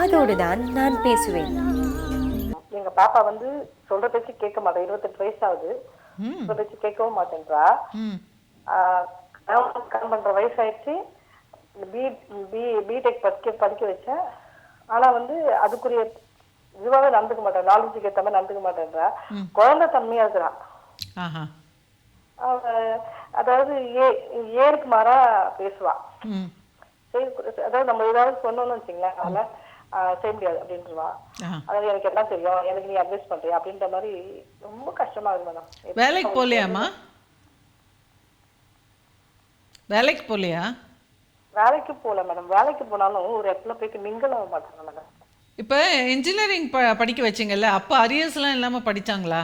காதோடுதான் நான் பேசுவேன். எங்க பாப்பா வந்து சொல்ற பேச்சு கேட்க மாட்டேன். 28 வயசு ஆகுது. சொல்ற பேச்சு கேட்கவும் மாட்டேன்றா. கல்யாணம் பண்ற வயசு ஆயிடுச்சு. பிடெக் படிக்க வச்சேன். ஆனா வந்து அதுக்குரிய இதுவாக நடந்துக்க மாட்டேன். நாலேஜுக்கு ஏற்ற மாதிரி நடந்துக்க மாட்டேன்றா. குழந்தை தன்மையா இருக்கிறா. அதாவது ஏருக்கு மாறா பேசுவா. அதாவது நம்ம ஏதாவது சொன்னோம்னு வச்சுங்களேன், அதனால செய்ய முடியாது அப்படின்றவா. அதாவது எனக்கு என்ன தெரியும், எனக்கு நீ அட்வைஸ் பண்றியா அப்படின்ற மாதிரி ரொம்ப கஷ்டமா இருக்கு மேடம். வேலைக்கு போகலையாம்மா? வேலைக்கு போகலையா? வேலைக்கு போகல மேடம். வேலைக்கு போனாலும் ஒரு இடத்துல போயிட்டு மிங்கல் ஆக மாட்டாங்க மேடம். இப்போ இன்ஜினியரிங் படிக்க வச்சிங்கல்ல, அப்போ அரியர்ஸ்லாம் இல்லாமல் படித்தாங்களா?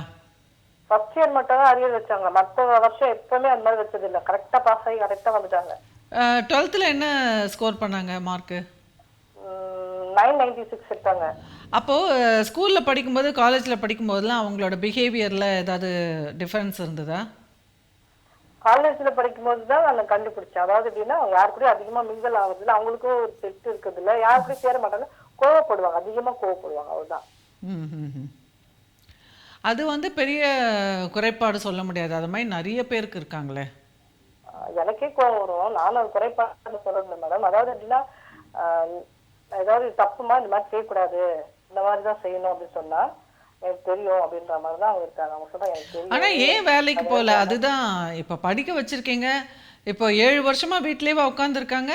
ஃபர்ஸ்ட் இயர் மட்டும் தான் அரியர் வச்சாங்க. மற்ற வருஷம் எப்பவுமே அந்த மாதிரி வச்சது இல்லை. கரெக்டாக பாஸ் ஆகி கரெக்டாக வந்துட்டாங்க. 12th என்ன ஸ்கோர் பண்ணாங்க மார்க்கு? 996 எடுத்தாங்க. அப்போது ஸ்கூலில் படிக்கும்போது காலேஜில் படிக்கும்போதெல்லாம் அவங்களோட பிஹேவியரில் ஏதாவது டிஃப்ரென்ஸ் இருந்ததா? காலேஜில் படிக்கும்போது தான் நான் கண்டுபிடிச்சேன். அதாவது எப்படின்னா, அவங்க யாரு கூட அதிகமாக மிங்கல் ஆகுறதுல அவங்களுக்கும் ஒரு செட் இருக்குது இல்லை, யாரு கூட சேர மாட்டாங்க, கோவப்படுவாங்க, அதிகமாக கோவப்படுவாங்க. அவ்வளோதான். அது வந்து பெரிய குறைபாடு சொல்ல முடியாது. அது மாதிரி நிறைய பேருக்கு இருக்காங்களே. எனக்கே கோவம் வரும். நானும் அது குறைபாடு சொல்றது மேடம். அதாவது எப்படின்னா, ஏதாவது தப்புமா இந்த மாதிரி செய்யக்கூடாது, இந்த மாதிரி தான் செய்யணும் அப்படின்னு சொன்னா எனக்கு தெரியும் அப்படின்ற மாதிரி தான் அவங்க இருக்காங்க. அவங்க சொன்னா எனக்கு தெரியும். ஆனால் ஏன் வேலைக்கு போகல? அதுதான் இப்போ படிக்க வச்சிருக்கீங்க. இப்போ 7 வருஷமா வீட்லேயே உட்காந்துருக்காங்க.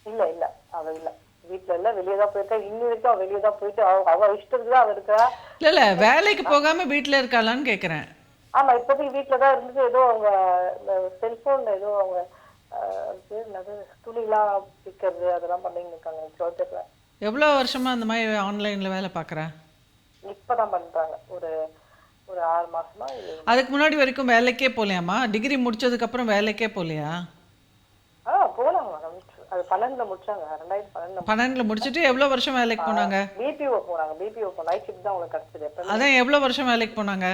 இல்லை இல்லை, அவ இல்லை வீட்டில் இல்லை, வெளியே தான் போயிருக்கா. இன்னும் வரைக்கும் அவள் வெளியே தான் போயிட்டு அவ இஷ்டத்துக்கு தான் அவ இருக்கா. இல்லை இல்லை, வேலைக்கு போகாமல் வீட்டில் இருக்காளான்னு கேட்குறேன். ஆமா, இப்போதைக்கு வீட்டில் தான் இருந்துட்டு ஏதோ அவங்க இந்த செல்போன்ல ஏதோ அவங்க துணிலாம் விற்கிறது அதெல்லாம் பண்ணிட்டு இருக்காங்க. ப்ராஜெக்ட்ல. எவ்வளோ வருஷமா அந்த மாதிரி ஆன்லைனில் வேலை பார்க்குறேன்? இப்போதான் பண்றாங்க. ஒரு 6 மாசமா. அதுக்கு முன்னாடி வரைக்கும் வேலைக்கே போகலையாம்மா? டிகிரி முடிச்சதுக்கப்புறம் வேலைக்கே போகலையா? போனாங்க மேடம். அது 12ல முடிச்சாங்க. 2012 12ல முடிச்சுட்டு எவ்வளோ வருஷம் வேலைக்கு போனாங்க? பிபிஓ போனாங்க. பிபிஓ நைட் ஷிஃப்ட் தான் அவங்களுக்கு கிடைச்சது. அதான் எவ்வளோ வருஷம் வேலைக்கு போனாங்க?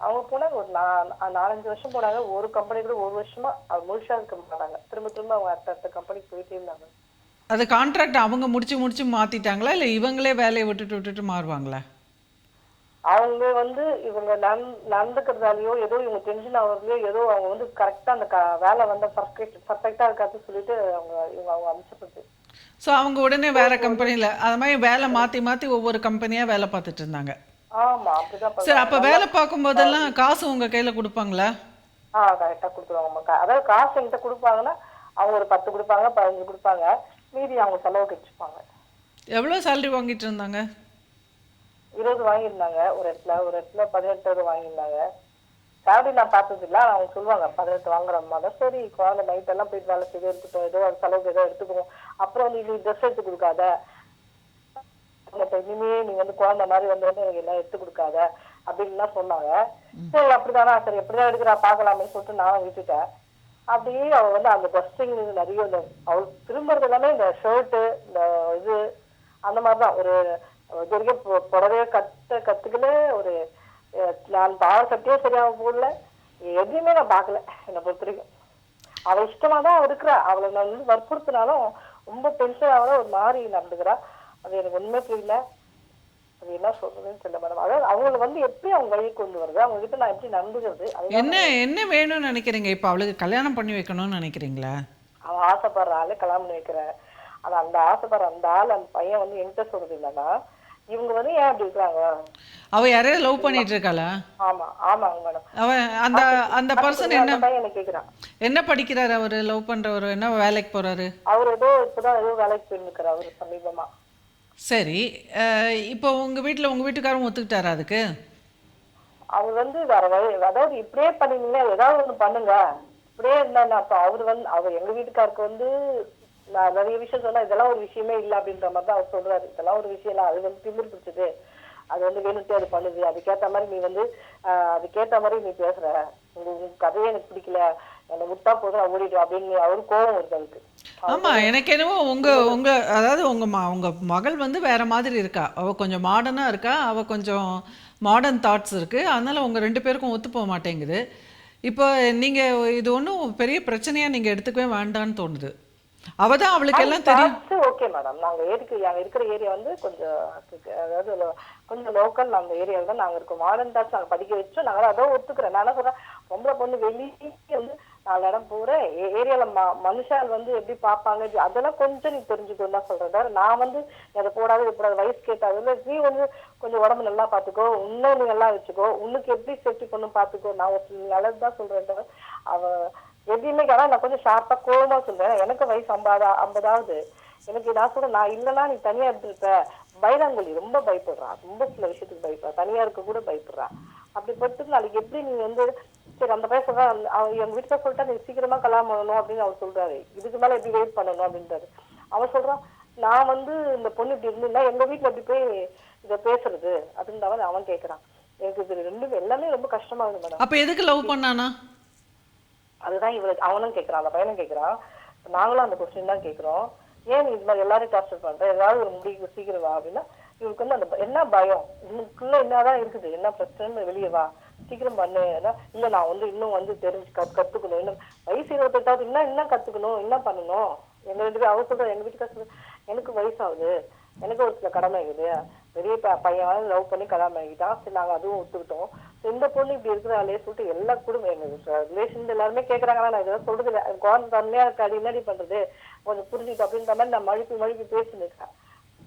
அவங்க போனாங்க ஒரு 4-5 வருஷம் போனாங்க. ஒரு கம்பெனி கூட 1 வருஷமா அவங்க முழுசா இருக்க மாட்டாங்க. திரும்ப அவங்க அடுத்த கம்பெனிக்கு போயிட்டே இருந்தாங்க. அது கான்ட்ராக்ட் அவங்க முடிச்சு மாற்றிட்டாங்களா, இல்லை இவங்களே வேலையை விட்டுட்டு மாறுவாங்களா? அவங்க வந்து இவங்க நடந்துக்கிறதாலையோ ஏதோ இவங்க டென்ஷன் ஆகுறதுலையோ ஏதோ அவங்க வந்து கரெக்டாக அந்த வேலை வந்து பர்ஃபெக்டாக இருக்காதுன்னு சொல்லிட்டு அவங்க அமைச்சப்படுது. ஸோ அவங்க உடனே வேற கம்பெனியில் அது மாதிரி வேலை மாற்றி ஒவ்வொரு கம்பெனியாக வேலை பார்த்துட்டு இருந்தாங்க. ஆமா, அப்படிதான். சரி, அப்போ வேலை பார்க்கும் போதெல்லாம் காசு உங்கள் கையில் கொடுப்பாங்களா? கரெக்டாக கொடுத்துருவாங்க. அதாவது காசு என்கிட்ட கொடுப்பாங்கன்னா அவங்க ஒரு 10 கொடுப்பாங்க, 15 கொடுப்பாங்க, மீதி அவங்க செலவுக்கு வச்சுப்பாங்க. எவ்வளோ சேலரி வாங்கிட்டு இருந்தாங்க? 20 வாங்கியிருந்தாங்க. ஒரு இடத்துல 18 வாங்கியிருந்தாங்க. சேலரி நான் பார்த்தது இல்லை. அவங்க சொல்லுவாங்க 18 வாங்குற மாதிரி. சரி, குழந்தை நைட்டெல்லாம் போயிட்டு வேலை செய்ய இருக்கட்டும், ஏதோ அது செலவுக்கு ஏதோ எடுத்துக்குவோம். அப்புறம் வந்து இது ட்ரெஸ் எடுத்து கொடுக்காத, இனிமே நீ வந்து குழந்தை மாதிரி வந்து எனக்கு எல்லாம் எடுத்து கொடுக்காத அப்படின்லாம் சொன்னாங்க. சரி அப்படிதானா, சரி எப்படிதான் எடுக்கிறா பார்க்கலாமே சொல்லிட்டு நானும் விட்டுட்டேன். அப்படியே அவ வந்து அந்த ட்ரெஸ்ஸிங் நிறைய இந்த அவள் திரும்புறது எல்லாமே இந்த ஷர்ட்டு, இந்த இது அந்த மாதிரிதான். ஒரு இது வரைக்கும் புடவைய கத்துக்கல. ஒரு நான் பாவ சட்டியே சரியாக போடல. எதையுமே நான் பார்க்கல. என்னை பொறுத்த வரைக்கும் அவள் இஷ்டமா தான் இருக்கிறா. அவளை நான் வந்து வற்புறுத்தினாலும் ரொம்ப டென்ஷன் ஆகல, ஒரு மாதிரி நடந்துக்கிறா. அது எனக்கு ஒண்ணுமே புரியல. அது என்ன சொல்றதுன்னு தெரியல மேடம். அதாவது அவங்களை வந்து எப்படி அவங்க வழி கொண்டு வருது, அவங்க கிட்ட நான் எப்படி நடந்துக்கிறது. என்ன வேணும்னு நினைக்கிறீங்க? இப்போ அவளுக்கு கல்யாணம் பண்ணி வைக்கணும்னு நினைக்கிறீங்களா? அவன் ஆசைப்படுற ஆளே கல்யாணம் பண்ணி வைக்கிறேன். ஆனா அந்த ஆசைப்படுற அந்த ஆள், அந்த பையன் வந்து என்கிட்ட சொல்றது இல்லைன்னா இவங்க வந்து ஏன் அப்படி இருக்காங்க? அவ யாரையும் லவ் பண்ணிட்டு இருக்காளா? ஆமாங்க மேடம். அவன் அந்த பர்சன் என்ன கேக்குறான்? என்ன படிக்கிறாரு அவரு? லவ் பண்றவரு என்ன வேலைக்கு போறாரு? அவர் ஏதோ இப்பதான் ஏதோ வேலைக்கு போயிருக்காரு அவரு சமீபமா. சரி, இப்போ உங்க வீட்டுக்காரரும் ஒத்துக்கிட்டாரா அதுக்கு? அவர் வந்து வேற வழி, அதாவது இப்படியே பண்ணீங்கன்னா ஏதாவது ஒண்ணு பண்ணுங்க, இப்படியே இருந்தா அப்ப அவர் எங்க வீட்டுக்காருக்கு வந்து நான் நிறைய விஷயம் சொன்னா இதெல்லாம் ஒரு விஷயமே இல்லை அப்படின்ற மாதிரி தான் அவர் சொல்றாரு. இதெல்லாம் ஒரு விஷயம் இல்லை, அது வந்து திமிர் பிடிச்சது, அது வந்து வேணுட்டு அது பண்ணுது, அதுக்கேற்ற மாதிரி நீ வந்து அதுக்கேற்ற மாதிரி நீ பேசுற, உங்க கதையே எனக்கு பிடிக்கல, என்னை விட்டா போதும் ஓடிட்டு அப்படின்னு அவரு கோபம் வருது அதுக்கு. ஆமா, எனக்கு என்னவோ உங்க அதாவது உங்க மகள் வந்து வேற மாதிரி இருக்கா. அவ கொஞ்சம் மாடர்னா இருக்கா, அவ கொஞ்சம் மாடர்ன் தாட்ஸ் இருக்கு. அதனால உங்க 2 பேருக்கும் ஒத்து போக மாட்டேங்குது. இப்போ நீங்க இது ஒன்றும் பெரிய பிரச்சனையா நீங்க எடுத்துக்கவே வேண்டான்னு தோணுது. அவ தான் அவளுக்கு எல்லாம் தெரியும். ஓகே மேடம், நாங்க இருக்கிற ஏரியா வந்து கொஞ்சம் அதாவது கொஞ்சம் லோக்கல் அந்த ஏரியாவில் தான் நாங்க இருக்கோம். மாடர்ன் டாக்ஸ் நாங்க படிக்க வச்சோம். நாங்க அதான் ஒத்துக்கிறேன். நான் என்ன சொல்றேன், பொம்பளை பொண்ணு வெளியே வந்து 4 இடம் போறேன், ஏரியால மனுஷால் வந்து எப்படி பார்ப்பாங்க அதெல்லாம் கொஞ்சம் நீ தெரிஞ்சுக்கணும் தான் சொல்றேன். நான் வந்து அதை போடாது இது போடாது வயசு கேட்டாது, நீ வந்து கொஞ்சம் உடம்பு நல்லா பாத்துக்கோ, இன்னும் நீ நல்லா வச்சுக்கோ, உனக்கு எப்படி சேஃப்டி பண்ணு பாத்துக்கோ, நான் ஒரு நல்லதுதான் சொல்றேன். அவ எதையுமே கேட்டா நான் கொஞ்சம் ஷார்ப்பா கோவமா சொல்றேன். எனக்கு வயசு 50 எனக்கு நான் சொல்றேன், நான் இல்லைன்னா நீ தனியா இருந்திருப்ப. பைராங்கொலி ரொம்ப பயப்படுறான், ரொம்ப சில விஷயத்துக்கு பயப்படுறான், தனியா இருக்க கூட பயப்படுறான். அப்படி பட்டு நாளைக்கு எப்படி நீ வந்து சரி அந்த பையன் சொல்றான், எங்க வீட்டுல சொல்லிட்டா நீ சீக்கிரமா கல்யாணம் பண்ணணும் அப்படின்னு அவர் சொல்றாரு. இதுக்கு மேல எப்படி வெயிட் பண்ணணும் அப்படின்றாரு. அவன் சொல்றான், நான் வந்து இந்த பொண்ணு இப்படி இருந்தா எங்க வீட்டுல எப்படி போய் இதை பேசுறது அப்படின்னு அவன் கேட்கறான். எனக்கு இது ரெண்டுமே எல்லாமே ரொம்ப கஷ்டமா இருக்கு மேடம். அப்ப எதுக்கு லவ் பண்ணானா? அதுதான் அவனும் கேட்கறான், அந்த பையனும் கேட்கறான். நாங்களும் அந்த கொஸ்டின் தான் கேட்கிறோம். ஏன் நீ இது மாதிரி எல்லாரும் டார்ச்சர் பண்ற, ஏதாவது ஒரு முடிவு சீக்கிரம் வா அப்படின்னா இவருக்கு வந்து அந்த என்ன பயம், இன்னுக்குள்ள என்னதான் இருக்குது, என்ன பிரச்சனை, வெளியே வா சீக்கிரம் பண்ணு. இல்ல நான் வந்து இன்னும் வந்து தெரிஞ்சு கத்துக்கணும், இன்னும் வயசு 28 இன்னும் கத்துக்கணும், என்ன பண்ணணும். எங்க 2 பேரும் அவ சொல்ற, எங்க வீட்டுக்கு எனக்கு வயசாகுது, எனக்கு ஒரு சில கடமை இருக்குது, பெரிய பையன் லவ் பண்ணி கல்யாணம் பண்ணிக்கிட்டான், சரி நாங்க அதுவும் ஒத்துக்கிட்டோம். இந்த பொண்ணு இப்படி இருக்கிறாளே சொல்லிட்டு எல்லா குடும்பம் எங்க ரிலேஷன் எல்லாருமே கேட்கறாங்க. நான் இதெல்லாம் சொல்றது இல்லை, குழந்தை தன்மையா இருக்காது, என்னடி பண்றது கொஞ்சம் புரிஞ்சுக்கிட்டு அப்படின்ற மாதிரி நான் மழுப்பி பேசினிருக்கேன்.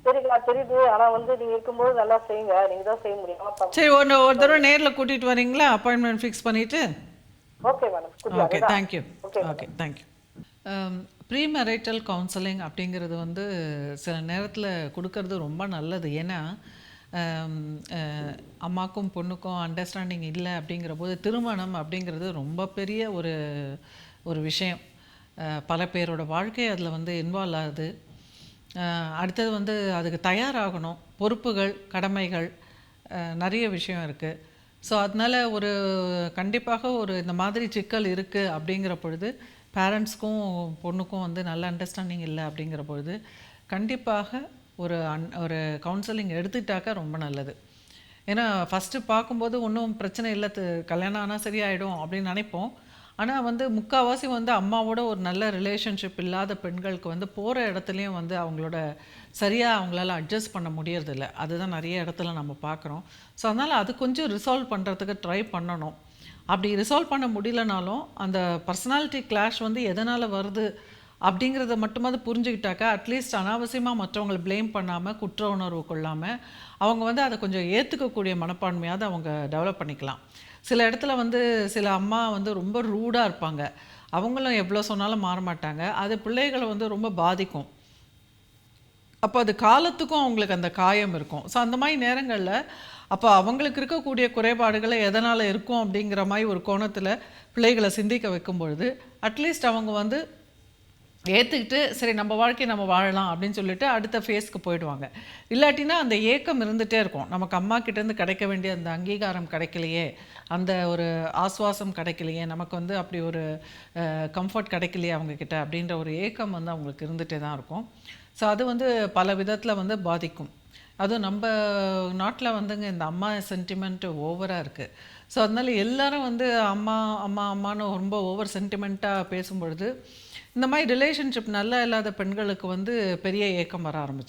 சரிங்களா, தெரியுது, ஆனா வந்து நீங்க இருக்கும்போது நல்லா செய்யுங்க, நீங்க தான் செய்ய முடியும். சரி, ஒரு தடவை நேர்ல கூட்டிட்டு வரீங்களா, அப்பாயின்மெண்ட் ஃபிக்ஸ் பண்ணிட்டு? Okay madam. Okay, thank you. Okay, thank you. Pre marital counselling அப்படிங்கிறது வந்து சில நேரத்தில் கொடுக்கறது ரொம்ப நல்லது. ஏன்னா அம்மாக்கும் பொண்ணுக்கும் அண்டர்ஸ்டாண்டிங் இல்லை அப்படிங்கிற போது திருமணம் அப்படிங்கிறது ரொம்ப பெரிய ஒரு விஷயம். பல பேரோட வாழ்க்கை அதில் வந்து இன்வால்வ் ஆகுது. அடுத்தது வந்து அதுக்கு தயாராகணும், பொறுப்புகள், கடமைகள், நிறைய விஷயம் இருக்குது. ஸோ அதனால் கண்டிப்பாக இந்த மாதிரி சிக்கல் இருக்குது அப்படிங்கிற பொழுது பேரண்ட்ஸ்க்கும் பொண்ணுக்கும் வந்து நல்ல அண்டர்ஸ்டாண்டிங் இல்லை அப்படிங்கிற பொழுது கண்டிப்பாக ஒரு கவுன்சிலிங் எடுத்துக்கிட்டாக்கா ரொம்ப நல்லது. ஏன்னா ஃபஸ்ட்டு பார்க்கும்போது ஒன்றும் பிரச்சனை இல்லை, கல்யாணம் ஆனால் சரியாயிடும் அப்படின்னு நினைப்போம். ஆனால் வந்து முக்கால்வாசி வந்து அம்மாவோட ஒரு நல்ல ரிலேஷன்ஷிப் இல்லாத பெண்களுக்கு வந்து போகிற இடத்துலையும் வந்து சரியாக அவங்களால அட்ஜஸ்ட் பண்ண முடியறதில்ல. அதுதான் நிறைய இடத்துல நம்ம பார்க்குறோம். ஸோ அதனால் அது கொஞ்சம் ரிசால்வ் பண்ணுறதுக்கு ட்ரை பண்ணணும். அப்படி ரிசால்வ் பண்ண முடியலனாலும் அந்த பர்சனாலிட்டி கிளாஷ் வந்து எதனால் வருது அப்படிங்கிறத மட்டுமாவது புரிஞ்சுக்கிட்டாக்கா அட்லீஸ்ட் அனாவசியமாக மற்றவங்களை ப்ளேம் பண்ணாமல், குற்ற உணர்வு கொள்ளாமல் அவங்க வந்து அதை கொஞ்சம் ஏற்றுக்கக்கூடிய மனப்பான்மையாவது அவங்க டெவலப் பண்ணிக்கலாம். சில இடத்துல வந்து சில அம்மா வந்து ரொம்ப ரூடாக இருப்பாங்க, அவங்களும் எவ்வளோ சொன்னாலும் மாற மாட்டாங்க. அது பிள்ளைகளை வந்து ரொம்ப பாதிக்கும். அப்போ அது காலத்துக்கும் அவங்களுக்கு அந்த காயம் இருக்கும். ஸோ அந்த மாதிரி நேரங்களில் அப்போ அவங்களுக்கு இருக்கக்கூடிய குறைபாடுகளை எதனால் இருக்கும் அப்படிங்கிற மாதிரி ஒரு கோணத்தில் பிள்ளைகளை சிந்திக்க வைக்கும் பொழுது அட்லீஸ்ட் அவங்க வந்து ஏற்றுக்கிட்டு சரி நம்ம வாழ்க்கையை நம்ம வாழலாம் அப்படின்னு சொல்லிட்டு அடுத்த ஃபேஸ்க்கு போயிடுவாங்க. இல்லாட்டினா அந்த ஏக்கம் இருந்துகிட்டே இருக்கும், நமக்கு அம்மா கிட்டேருந்து கிடைக்க வேண்டிய அந்த அங்கீகாரம் கிடைக்கலையே, அந்த ஒரு ஆஸ்வாசம் கிடைக்கலையே, நமக்கு வந்து அப்படி ஒரு கம்ஃபர்ட் கிடைக்கலையே அவங்கக்கிட்ட அப்படின்ற ஒரு ஏக்கம் வந்து அவங்களுக்கு இருந்துகிட்டே தான் இருக்கும். ஸோ அது வந்து பல விதத்தில் வந்து பாதிக்கும். அதுவும் நம்ம நாட்டில் வந்துங்க இந்த அம்மா சென்டிமெண்ட்டு ஓவராக இருக்குது. ஸோ அதனால் எல்லோரும் வந்து அம்மா அம்மா அம்மானு ரொம்ப ஓவர் சென்டிமெண்ட்டாக பேசும்பொழுது இந்த மாதிரி ரிலேஷன்ஷிப் நல்லா இல்லாத பெண்களுக்கு வந்து பெரிய ஏக்கம் வர ஆரம்பிச்சு.